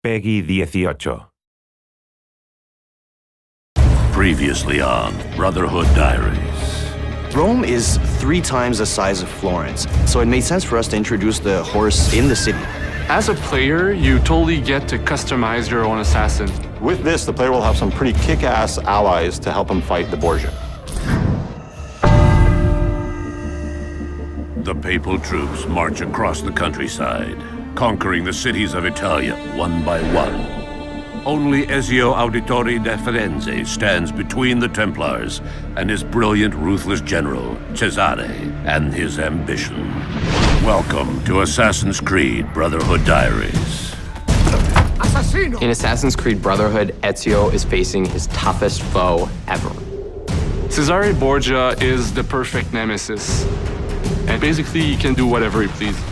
Peggy 18. Previously on Brotherhood Diaries. Rome is 3 times the size of Florence, so it made sense for us to introduce the horse in the city. As a player, you totally get to customize your own assassin. With this, the player will have some pretty kick-ass allies to help him fight the Borgia. The papal troops march across the countryside, conquering the cities of Italia one by one. Only Ezio Auditore da Firenze stands between the Templars and his brilliant, ruthless general, Cesare, and his ambition. Welcome to Assassin's Creed Brotherhood Diaries. In Assassin's Creed Brotherhood, Ezio is facing his toughest foe ever. Cesare Borgia is the perfect nemesis. And basically, he can do whatever he pleases.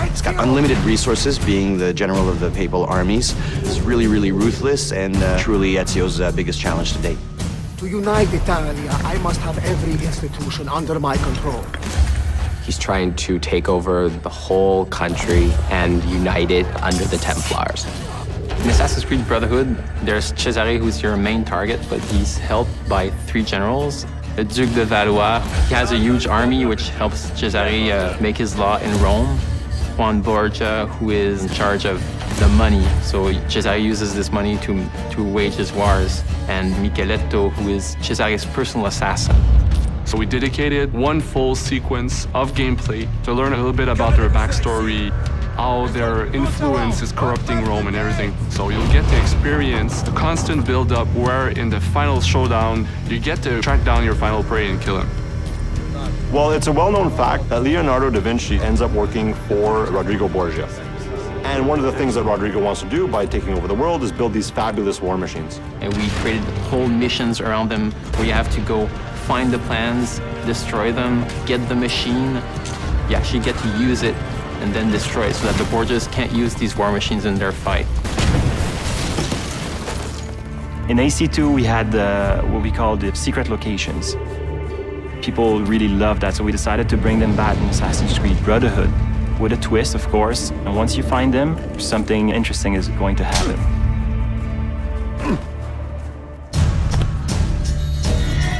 He's got unlimited resources, being the general of the papal armies. He's really, really ruthless, and truly Ezio's biggest challenge to date. To unite Italia, I must have every institution under my control. He's trying to take over the whole country and unite it under the Templars. In Assassin's Creed Brotherhood, there's Cesare, who's your main target, but he's helped by 3 generals. The Duke de Valois, he has a huge army which helps Cesare make his law in Rome. Juan Borgia, who is in charge of the money, so Cesare uses this money to wage his wars. And Micheletto, who is Cesare's personal assassin. So we dedicated 1 full sequence of gameplay to learn a little bit about their backstory, how their influence is corrupting Rome and everything. So you'll get to experience the constant build-up where in the final showdown, you get to track down your final prey and kill him. Well, it's a well-known fact that Leonardo da Vinci ends up working for Rodrigo Borgia. And one of the things that Rodrigo wants to do by taking over the world is build these fabulous war machines. And we created whole missions around them where you have to go find the plans, destroy them, get the machine. You actually get to use it and then destroy it so that the Borgias can't use these war machines in their fight. In AC2, we had what we call the secret locations. People really loved that, so we decided to bring them back in Assassin's Creed Brotherhood with a twist, of course. And once you find them, something interesting is going to happen.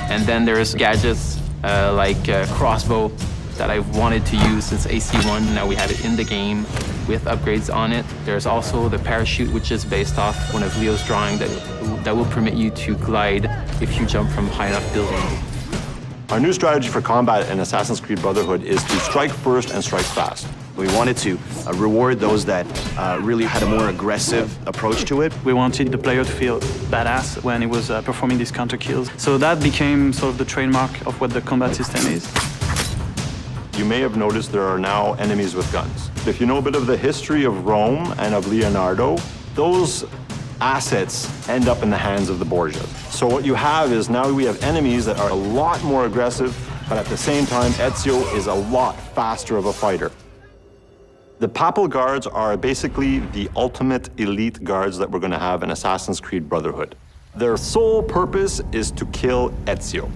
And then there's gadgets like crossbow that I've wanted to use since AC1. Now we have it in the game with upgrades on it. There's also the parachute, which is based off one of Leo's drawing that will permit you to glide if you jump from high enough buildings. Our new strategy for combat in Assassin's Creed Brotherhood is to strike first and strike fast. We wanted to reward those that really had a more aggressive approach to it. We wanted the player to feel badass when he was performing these counter kills. So that became sort of the trademark of what the combat system is. You may have noticed there are now enemies with guns. If you know a bit of the history of Rome and of Leonardo, those assets end up in the hands of the Borgias. So what you have is now we have enemies that are a lot more aggressive, but at the same time, Ezio is a lot faster of a fighter. The Papal Guards are basically the ultimate elite guards that we're going to have in Assassin's Creed Brotherhood. Their sole purpose is to kill Ezio.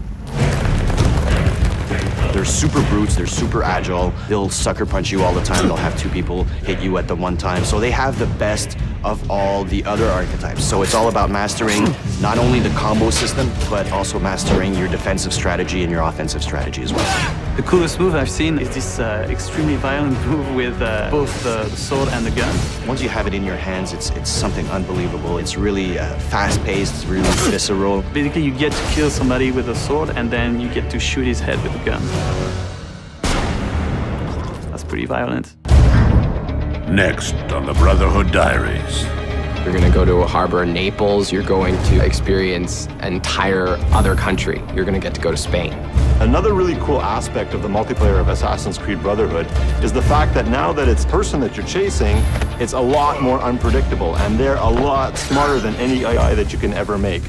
They're super brutes, they're super agile. They'll sucker punch you all the time. They'll have 2 people hit you at the one time. So they have the best of all the other archetypes. So it's all about mastering not only the combo system, but also mastering your defensive strategy and your offensive strategy as well. The coolest move I've seen is this extremely violent move with both the sword and the gun. Once you have it in your hands, it's something unbelievable. It's really fast-paced, it's really visceral. Basically, you get to kill somebody with a sword, and then you get to shoot his head with a gun. That's pretty violent. Next on the Brotherhood Diaries. You're going to go to a harbor in Naples. You're going to experience an entire other country. You're going to get to go to Spain. Another really cool aspect of the multiplayer of Assassin's Creed Brotherhood is the fact that now that it's the person that you're chasing, it's a lot more unpredictable, and they're a lot smarter than any AI that you can ever make.